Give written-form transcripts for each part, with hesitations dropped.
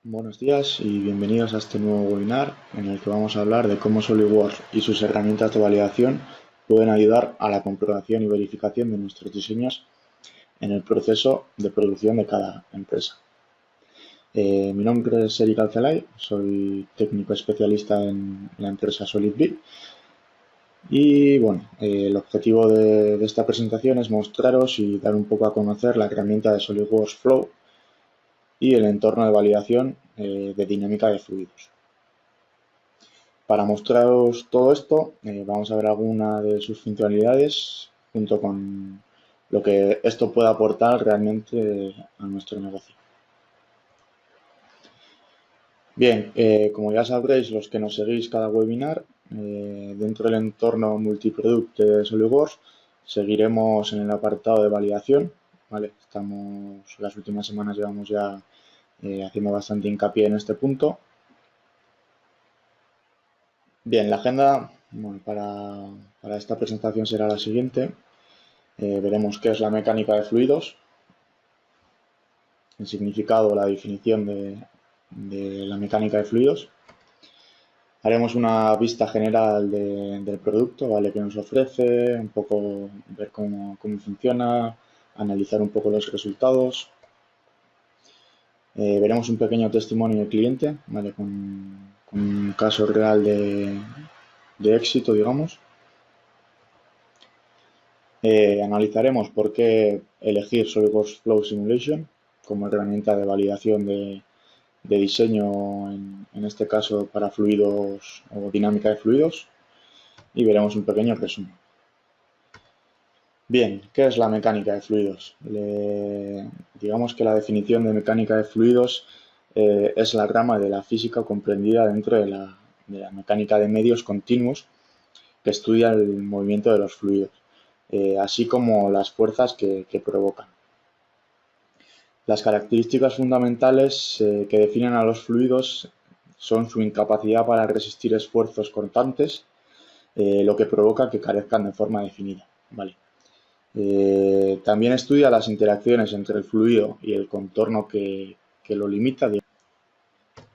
Buenos días y bienvenidos a este nuevo webinar en el que vamos a hablar de cómo SolidWorks y sus herramientas de validación pueden ayudar a la comprobación y verificación de nuestros diseños en el proceso de producción de cada empresa. Mi nombre es Eric Alcelay, soy técnico especialista en la empresa SolidBit y bueno, el objetivo de esta presentación es mostraros y dar un poco a conocer la herramienta de SolidWorks Flow y el entorno de validación de dinámica de fluidos. Para mostraros todo esto, vamos a ver algunas de sus funcionalidades junto con lo que esto puede aportar realmente a nuestro negocio. Bien, como ya sabréis los que nos seguís cada webinar, dentro del entorno multiproduct de SolidWorks seguiremos en el apartado de validación. ¿Vale? Las últimas semanas llevamos ya haciendo bastante hincapié en este punto. Bien, la agenda bueno, para esta presentación será la siguiente. Veremos qué es la mecánica de fluidos, el significado, la definición de la mecánica de fluidos. Haremos una vista general del producto, ¿vale? Que nos ofrece, un poco ver cómo funciona, analizar un poco los resultados. Veremos un pequeño testimonio del cliente, ¿vale? Con un caso real de éxito, digamos. Analizaremos por qué elegir SolidWorks Flow Simulation como herramienta de validación de diseño, en este caso para fluidos o dinámica de fluidos, y veremos un pequeño resumen. Bien, ¿qué es la mecánica de fluidos? Digamos que la definición de mecánica de fluidos es la rama de la física comprendida dentro de la mecánica de medios continuos que estudia el movimiento de los fluidos, así como las fuerzas que provocan. Las características fundamentales que definen a los fluidos son su incapacidad para resistir esfuerzos constantes, lo que provoca que carezcan de forma definida. ¿Vale? También estudia las interacciones entre el fluido y el contorno que lo limita.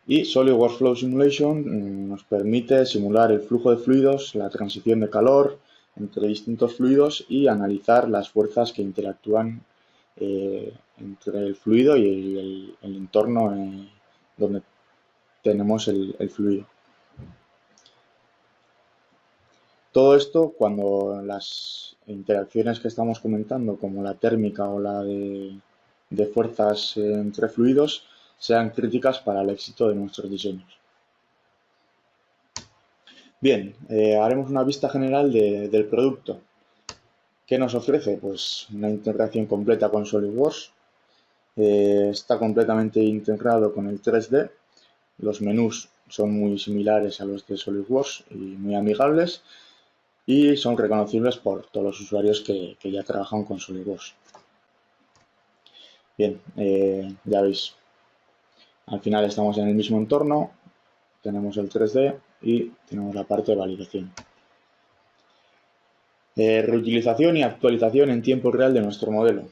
Y SolidWorks Flow Simulation nos permite simular el flujo de fluidos, la transición de calor entre distintos fluidos y analizar las fuerzas que interactúan entre el fluido y el entorno donde tenemos el fluido. Todo esto cuando las interacciones que estamos comentando, como la térmica o la de fuerzas entre fluidos, sean críticas para el éxito de nuestros diseños. Bien, haremos una vista general del producto. ¿Qué nos ofrece? Pues una integración completa con SolidWorks. Está completamente integrado con el 3D. Los menús son muy similares a los de SolidWorks y muy amigables. Y son reconocibles por todos los usuarios que ya trabajan con SolidWorks. Bien, ya veis, al final estamos en el mismo entorno, tenemos el 3D y tenemos la parte de validación. Reutilización y actualización en tiempo real de nuestro modelo.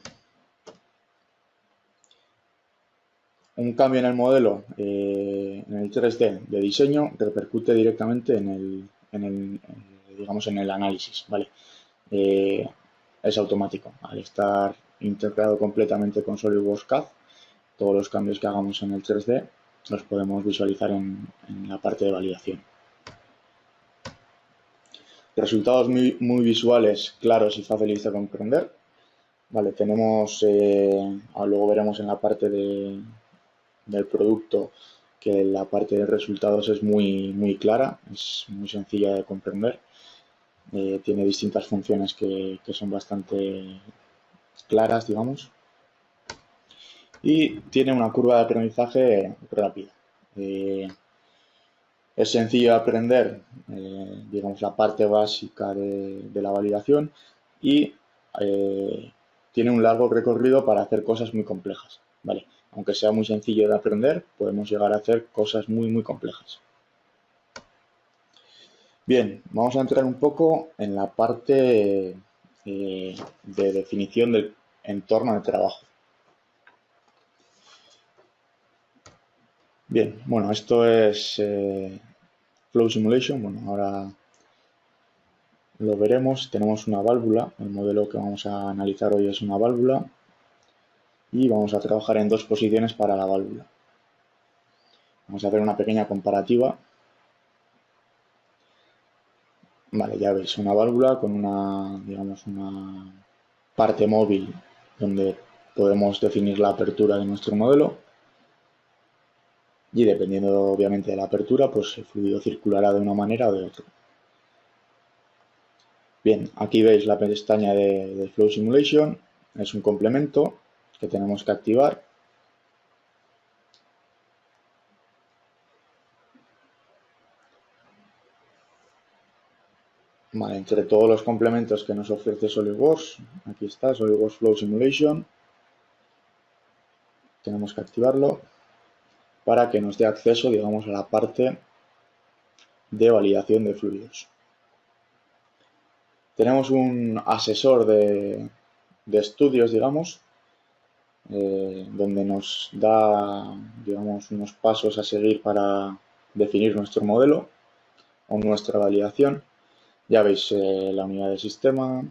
Un cambio en el modelo, en el 3D de diseño, repercute directamente digamos, en el análisis, ¿vale? Es automático. Al estar integrado completamente con SolidWorks CAD, todos los cambios que hagamos en el 3D los podemos visualizar en la parte de validación. Resultados muy visuales, claros y fáciles de comprender. Vale, tenemos, luego veremos en la parte del producto que la parte de resultados es muy clara, es muy sencilla de comprender. Tiene distintas funciones que son bastante claras, digamos. Y tiene una curva de aprendizaje rápida. Es sencillo de aprender, digamos, la parte básica de la validación y tiene un largo recorrido para hacer cosas muy complejas, ¿vale? Aunque sea muy sencillo de aprender, podemos llegar a hacer cosas muy complejas. Bien, vamos a entrar un poco en la parte de definición del entorno de trabajo. Bien, bueno, esto es Flow Simulation. Bueno, ahora lo veremos. Tenemos una válvula. El modelo que vamos a analizar hoy es una válvula. Y vamos a trabajar en dos posiciones para la válvula. Vamos a hacer una pequeña comparativa. Vale, ya veis, una válvula con una, digamos, una parte móvil donde podemos definir la apertura de nuestro modelo. Y dependiendo obviamente de la apertura, pues el fluido circulará de una manera o de otra. Bien, aquí veis la pestaña de Flow Simulation, es un complemento que tenemos que activar. Vale, entre todos los complementos que nos ofrece SolidWorks, aquí está SolidWorks Flow Simulation, tenemos que activarlo para que nos dé acceso, digamos, a la parte de validación de fluidos. Tenemos un asesor de estudios, digamos, donde nos da, digamos, unos pasos a seguir para definir nuestro modelo o nuestra validación. Ya veis la unidad del sistema,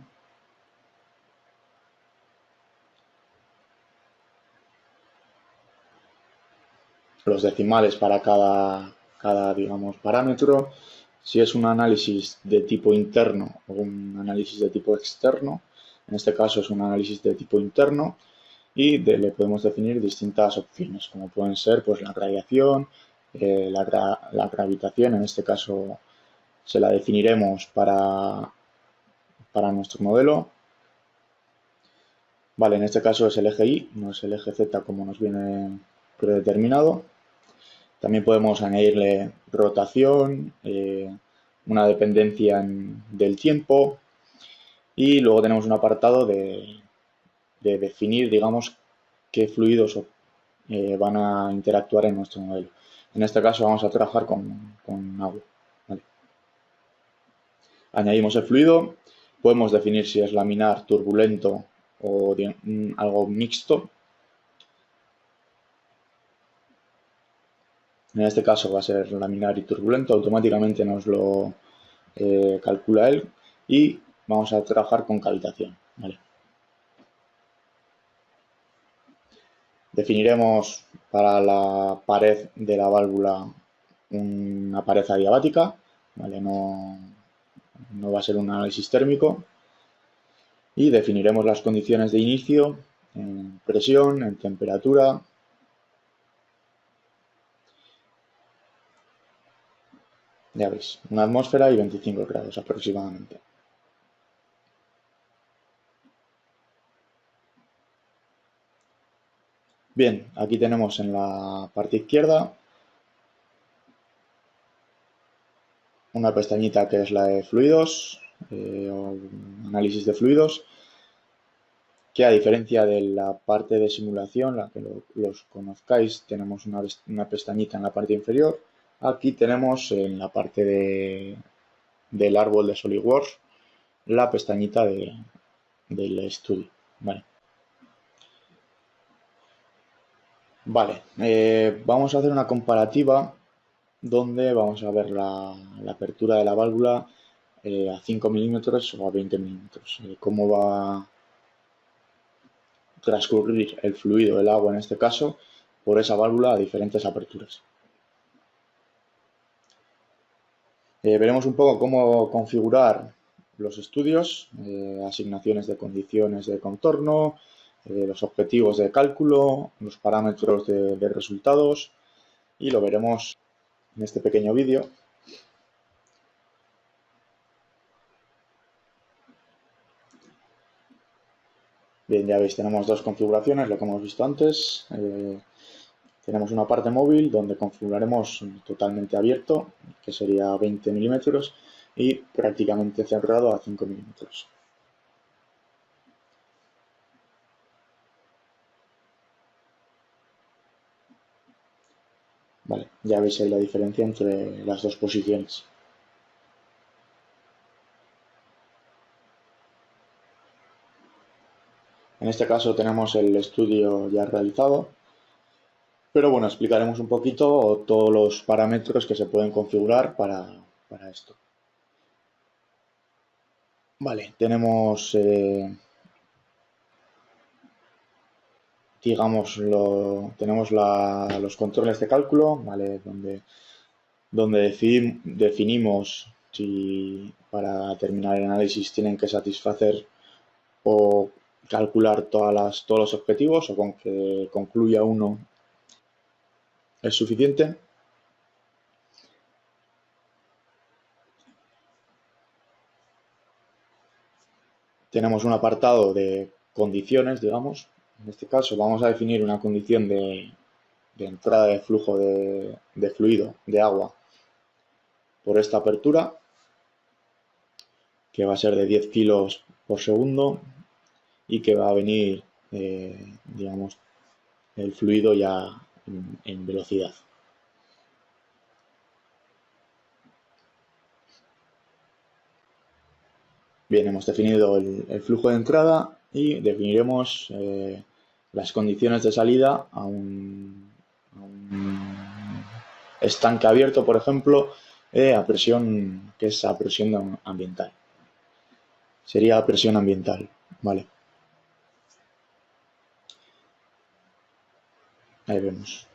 los decimales para cada digamos, parámetro. Si es un análisis de tipo interno o un análisis de tipo externo, en este caso es un análisis de tipo interno y le podemos definir distintas opciones, como pueden ser pues, la radiación, la gravitación, en este caso se la definiremos para nuestro modelo. Vale, en este caso es el eje Y, no es el eje Z como nos viene predeterminado. También podemos añadirle rotación, una dependencia del tiempo y luego tenemos un apartado de definir, digamos, qué fluidos van a interactuar en nuestro modelo. En este caso vamos a trabajar con agua. ¿Vale? Añadimos el fluido, podemos definir si es laminar, turbulento o algo mixto. En este caso va a ser laminar y turbulento, automáticamente nos lo calcula él y vamos a trabajar con cavitación. ¿Vale? Definiremos para la pared de la válvula una pared adiabática, ¿vale? No va a ser un análisis térmico y definiremos las condiciones de inicio en presión, en temperatura. Ya veis, una atmósfera y 25 grados aproximadamente. Bien, aquí tenemos en la parte izquierda una pestañita que es la de fluidos, o análisis de fluidos, que a diferencia de la parte de simulación, la que los conozcáis, tenemos una pestañita en la parte inferior. Aquí tenemos en la parte del árbol de SolidWorks la pestañita del estudio. Vale, vamos a hacer una comparativa donde vamos a ver la apertura de la válvula a 5 milímetros o a 20 milímetros. Cómo va a transcurrir el fluido, el agua en este caso, por esa válvula a diferentes aperturas. Veremos un poco cómo configurar los estudios, asignaciones de condiciones de contorno, los objetivos de cálculo, los parámetros de resultados y lo veremos en este pequeño vídeo. Bien, ya veis, tenemos dos configuraciones, lo que hemos visto antes. Tenemos una parte móvil donde configuraremos totalmente abierto, que sería 20 milímetros, y prácticamente cerrado a 5 milímetros. Vale, ya veis ahí la diferencia entre las dos posiciones. En este caso tenemos el estudio ya realizado Pero bueno, explicaremos un poquito todos los parámetros que se pueden configurar para esto. Vale, tenemos, digamos, tenemos los controles de cálculo, ¿vale? Donde definimos si para terminar el análisis tienen que satisfacer o calcular todos los objetivos o con que concluya uno es suficiente. Tenemos un apartado de condiciones, digamos. En este caso vamos a definir una condición de entrada de flujo de fluido, de agua, por esta apertura, que va a ser de 10 kilos por segundo y que va a venir, digamos, el fluido ya en velocidad. Bien, hemos definido el flujo de entrada y definiremos las condiciones de salida a un estanque abierto, por ejemplo, a presión, que es a presión ambiental. Sería a presión ambiental, ¿vale? Ahí vemos.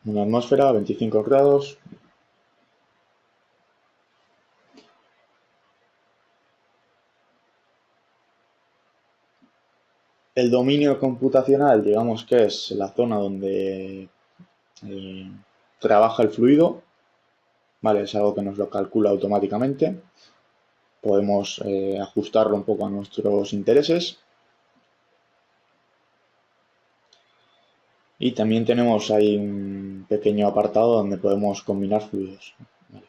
Una atmósfera, 25 grados. El dominio computacional, digamos que es la zona donde trabaja el fluido, ¿vale? Es algo que nos lo calcula automáticamente. Podemos ajustarlo un poco a nuestros intereses. Y también tenemos ahí un pequeño apartado donde podemos combinar fluidos. ¿Vale?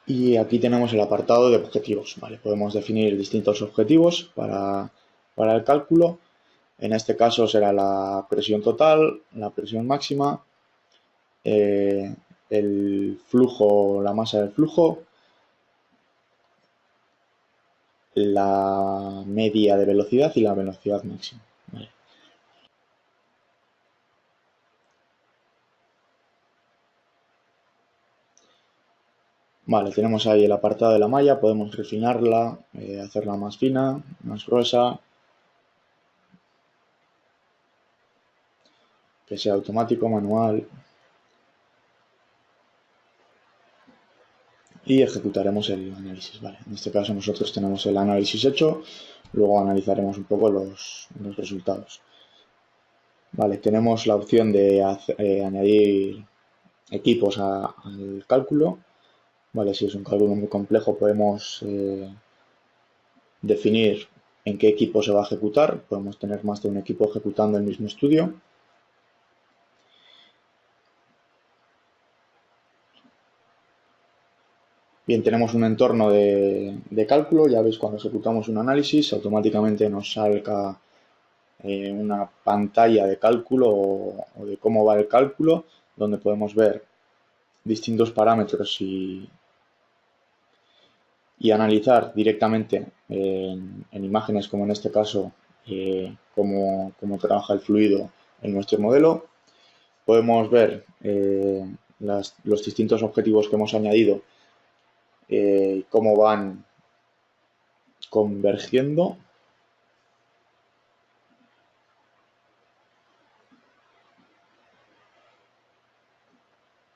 Y aquí tenemos el apartado de objetivos. ¿Vale? Podemos definir distintos objetivos para el cálculo. En este caso será la presión total, la presión máxima, el flujo, la masa del flujo, la media de velocidad y la velocidad máxima. ¿Vale? Vale, tenemos ahí el apartado de la malla, podemos refinarla, hacerla más fina, más gruesa, que sea automático, manual, y ejecutaremos el análisis. Vale, en este caso nosotros tenemos el análisis hecho, luego analizaremos un poco los resultados. Vale, tenemos la opción de añadir equipos al cálculo. Vale, si es un cálculo muy complejo podemos definir en qué equipo se va a ejecutar. Podemos tener más de un equipo ejecutando el mismo estudio. Bien, tenemos un entorno de cálculo. Ya veis, cuando ejecutamos un análisis, automáticamente nos salga una pantalla de cálculo o de cómo va el cálculo, donde podemos ver distintos parámetros y analizar directamente en imágenes, como en este caso, cómo trabaja el fluido en nuestro modelo. Podemos ver los distintos objetivos que hemos añadido, cómo van convergiendo.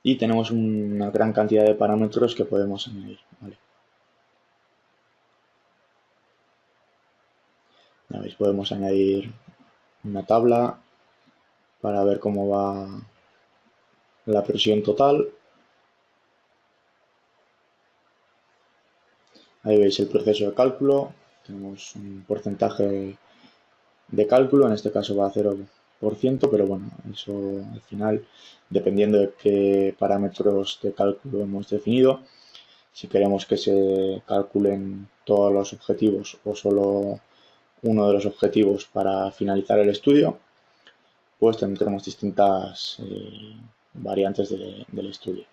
Y tenemos una gran cantidad de parámetros que podemos añadir. ¿Vale? Ya veis, podemos añadir una tabla para ver cómo va la presión total. Ahí veis el proceso de cálculo. Tenemos un porcentaje de cálculo, en este caso va a 0%, pero bueno, eso al final, dependiendo de qué parámetros de cálculo hemos definido, si queremos que se calculen todos los objetivos o solo uno de los objetivos para finalizar el estudio, pues tendremos distintas variantes del estudio.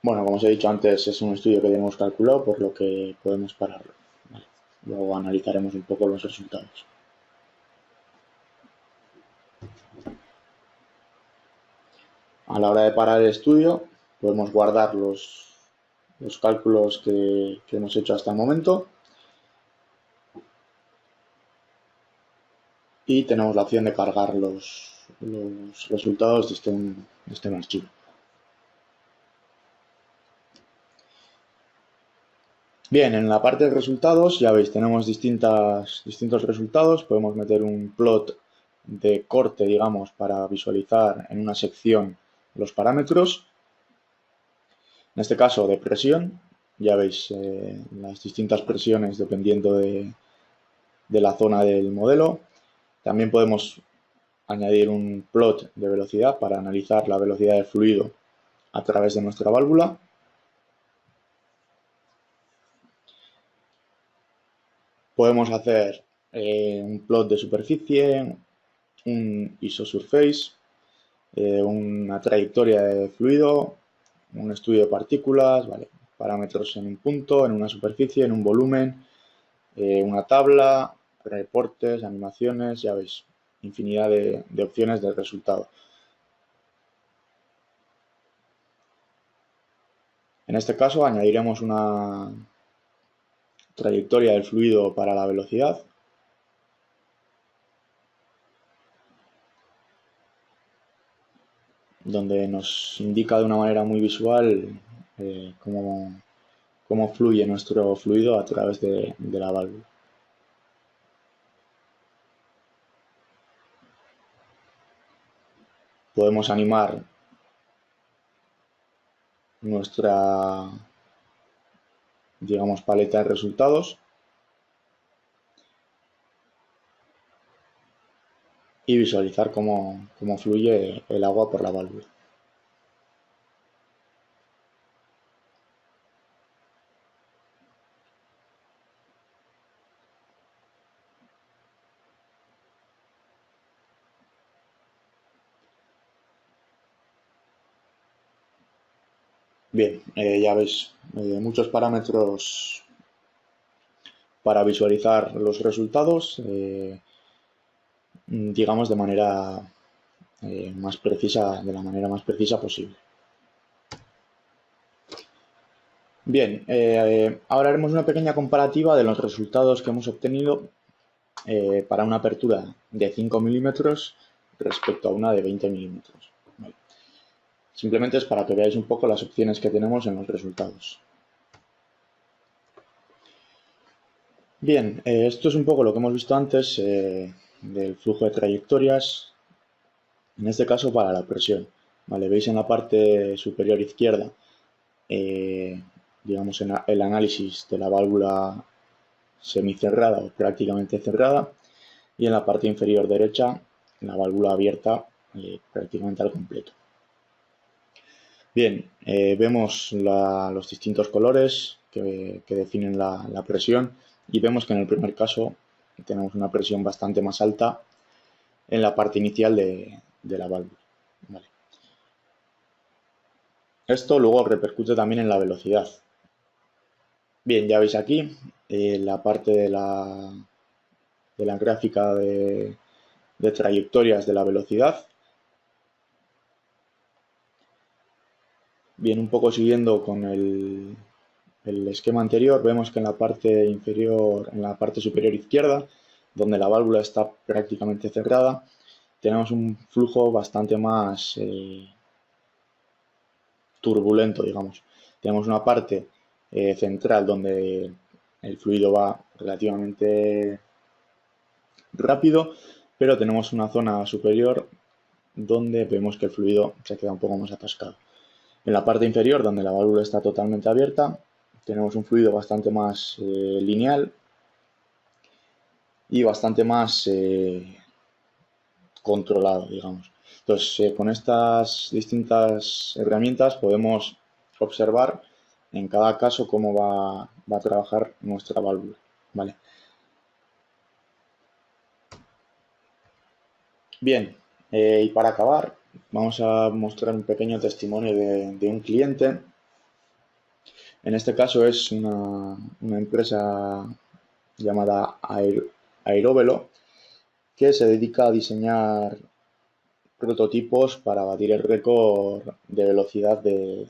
Bueno, como os he dicho antes, es un estudio que tenemos calculado, por lo que podemos pararlo. Vale. Luego analizaremos un poco los resultados. A la hora de parar el estudio, podemos guardar los cálculos que hemos hecho hasta el momento y tenemos la opción de cargar los resultados de este archivo. Bien, en la parte de resultados, ya veis, tenemos distintos resultados. Podemos meter un plot de corte, digamos, para visualizar en una sección los parámetros. En este caso, de presión. Ya veis las distintas presiones dependiendo de la zona del modelo. También podemos añadir un plot de velocidad para analizar la velocidad del fluido a través de nuestra válvula. Podemos hacer un plot de superficie, un isosurface, una trayectoria de fluido, un estudio de partículas, ¿vale? Parámetros en un punto, en una superficie, en un volumen, una tabla, reportes, animaciones, ya veis, infinidad de opciones del resultado. En este caso añadiremos una trayectoria del fluido para la velocidad. Donde nos indica de una manera muy visual cómo fluye nuestro fluido a través de la válvula. Podemos animar nuestra, digamos, paleta de resultados y visualizar cómo fluye el agua por la válvula. Bien, ya veis, muchos parámetros para visualizar los resultados, digamos, de manera más precisa, de la manera más precisa posible. Bien, ahora haremos una pequeña comparativa de los resultados que hemos obtenido para una apertura de 5 milímetros respecto a una de 20 milímetros. Vale. Simplemente es para que veáis un poco las opciones que tenemos en los resultados. Bien, esto es un poco lo que hemos visto antes del flujo de trayectorias, en este caso para la presión. Vale, veis en la parte superior izquierda, digamos, el análisis de la válvula semicerrada o prácticamente cerrada, y en la parte inferior derecha la válvula abierta prácticamente al completo. Bien, vemos los distintos colores que definen la presión y vemos que en el primer caso tenemos una presión bastante más alta en la parte inicial de la válvula. Vale. Esto luego repercute también en la velocidad. Bien, ya veis aquí la parte de la gráfica de trayectorias de la velocidad. Bien, un poco siguiendo con el esquema anterior, vemos que en la parte inferior, en la parte superior izquierda, donde la válvula está prácticamente cerrada, tenemos un flujo bastante más turbulento, digamos. Tenemos una parte central donde el fluido va relativamente rápido, pero tenemos una zona superior donde vemos que el fluido se queda un poco más atascado. En la parte inferior, donde la válvula está totalmente abierta, tenemos un fluido bastante más lineal y bastante más controlado, digamos. Entonces, con estas distintas herramientas podemos observar en cada caso cómo va a trabajar nuestra válvula, ¿vale? Bien, y para acabar, vamos a mostrar un pequeño testimonio de un cliente En este caso es una empresa llamada Aerovelo, que se dedica a diseñar prototipos para batir el récord de velocidad de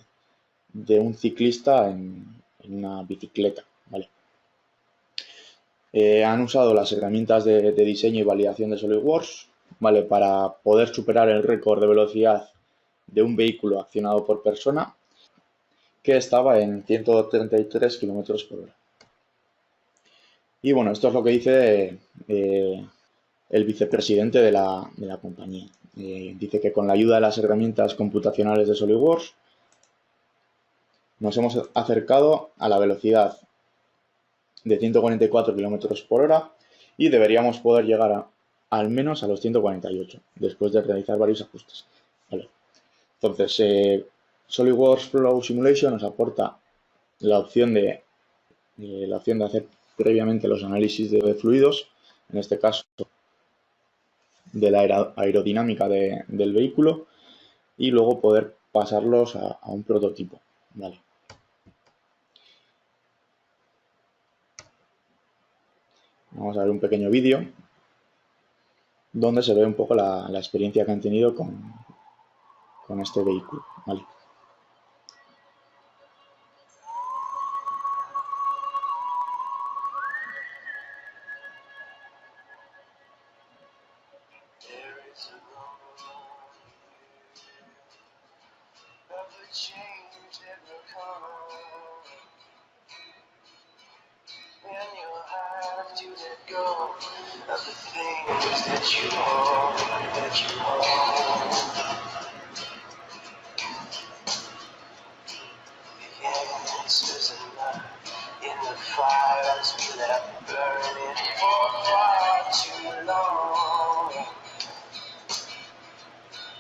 un ciclista en una bicicleta, ¿vale? Han usado las herramientas de diseño y validación de SolidWorks, ¿vale? Para poder superar el récord de velocidad de un vehículo accionado por persona, que estaba en 133 kilómetros por hora. Y bueno, esto es lo que dice el vicepresidente de la compañía. Dice que con la ayuda de las herramientas computacionales de SolidWorks nos hemos acercado a la velocidad de 144 kilómetros por hora y deberíamos poder llegar al menos a los 148 después de realizar varios ajustes. Vale. Entonces, SolidWorks Flow Simulation nos aporta la opción de hacer previamente los análisis de fluidos, en este caso de la aerodinámica del vehículo, y luego poder pasarlos a un prototipo. Vale. Vamos a ver un pequeño vídeo donde se ve un poco la experiencia que han tenido con este vehículo. Vale.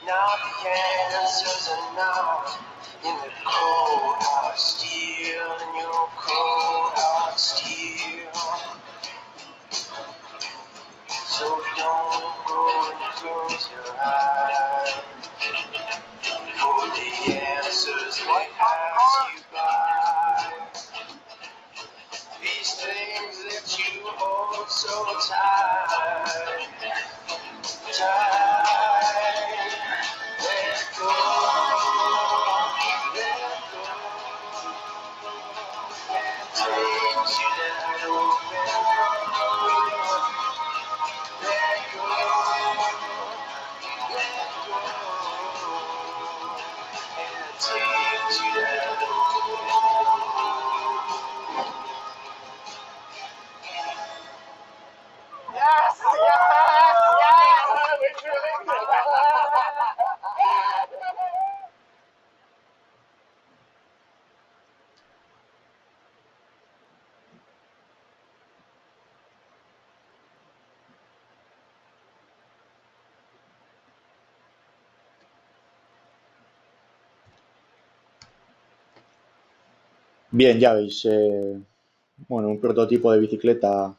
Now the answers are not in the cold hard steel, in your cold hard steel. So don't go and close your eyes, for the answers may pass you by. These things that you hold so tight, tight. Let go, let go, and take you that open road. Let go, and take you that open road. Yes, yes, yes, we're doing it. Bien, ya veis, bueno, un prototipo de bicicleta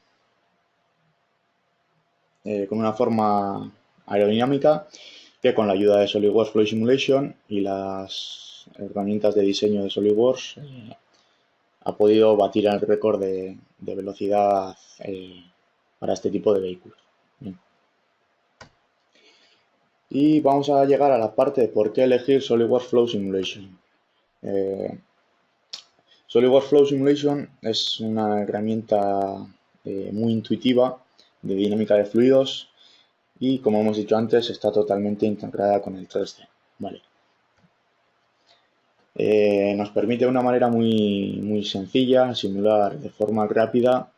con una forma aerodinámica que con la ayuda de SolidWorks Flow Simulation y las herramientas de diseño de SolidWorks ha podido batir el récord de velocidad para este tipo de vehículos. Bien. Y vamos a llegar a la parte de por qué elegir SolidWorks Flow Simulation. SolidWorks Flow Simulation es una herramienta muy intuitiva de dinámica de fluidos y, como hemos dicho antes, está totalmente integrada con el 3D. Vale. Nos permite de una manera muy sencilla simular de forma rápida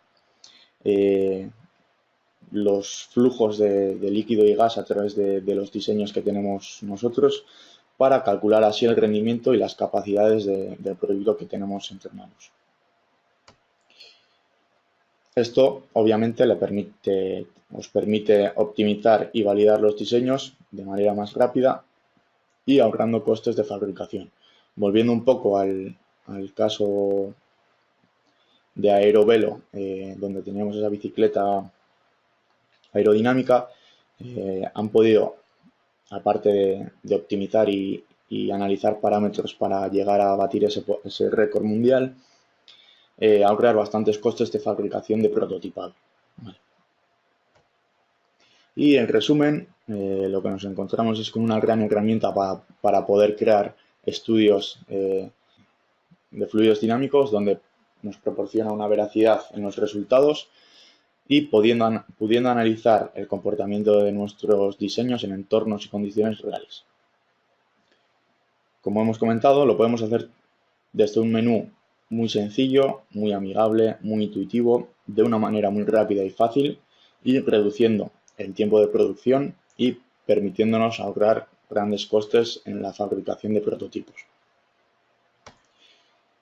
los flujos de líquido y gas a través de los diseños que tenemos nosotros para calcular así el rendimiento y las capacidades del producto que tenemos entre manos. Esto obviamente os permite optimizar y validar los diseños de manera más rápida y ahorrando costes de fabricación. Volviendo un poco al caso de Aerovelo, donde teníamos esa bicicleta aerodinámica, han podido, aparte de optimizar y analizar parámetros para llegar a batir ese récord mundial, ahorrar bastantes costes de fabricación de prototipado. Vale. Y en resumen, lo que nos encontramos es con una gran herramienta para poder crear estudios de fluidos dinámicos donde nos proporciona una veracidad en los resultados y pudiendo analizar el comportamiento de nuestros diseños en entornos y condiciones reales. Como hemos comentado, lo podemos hacer desde un menú muy sencillo, muy amigable, muy intuitivo, de una manera muy rápida y fácil, y reduciendo el tiempo de producción y permitiéndonos ahorrar grandes costes en la fabricación de prototipos.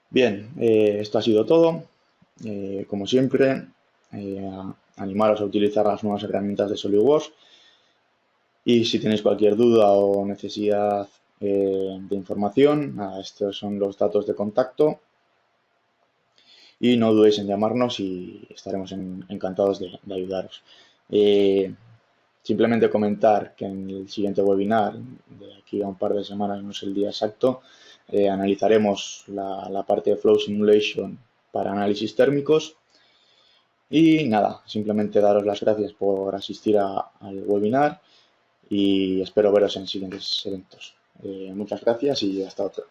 Bien, esto ha sido todo. Como siempre, animaros a utilizar las nuevas herramientas de SolidWorks, y si tenéis cualquier duda o necesidad de información, estos son los datos de contacto, y no dudéis en llamarnos y estaremos encantados de ayudaros. Simplemente comentar que en el siguiente webinar, de aquí a un par de semanas, no sé el día exacto, analizaremos la parte de Flow Simulation para análisis térmicos. Y nada, simplemente daros las gracias por asistir al webinar y espero veros en siguientes eventos. Muchas gracias y hasta otra.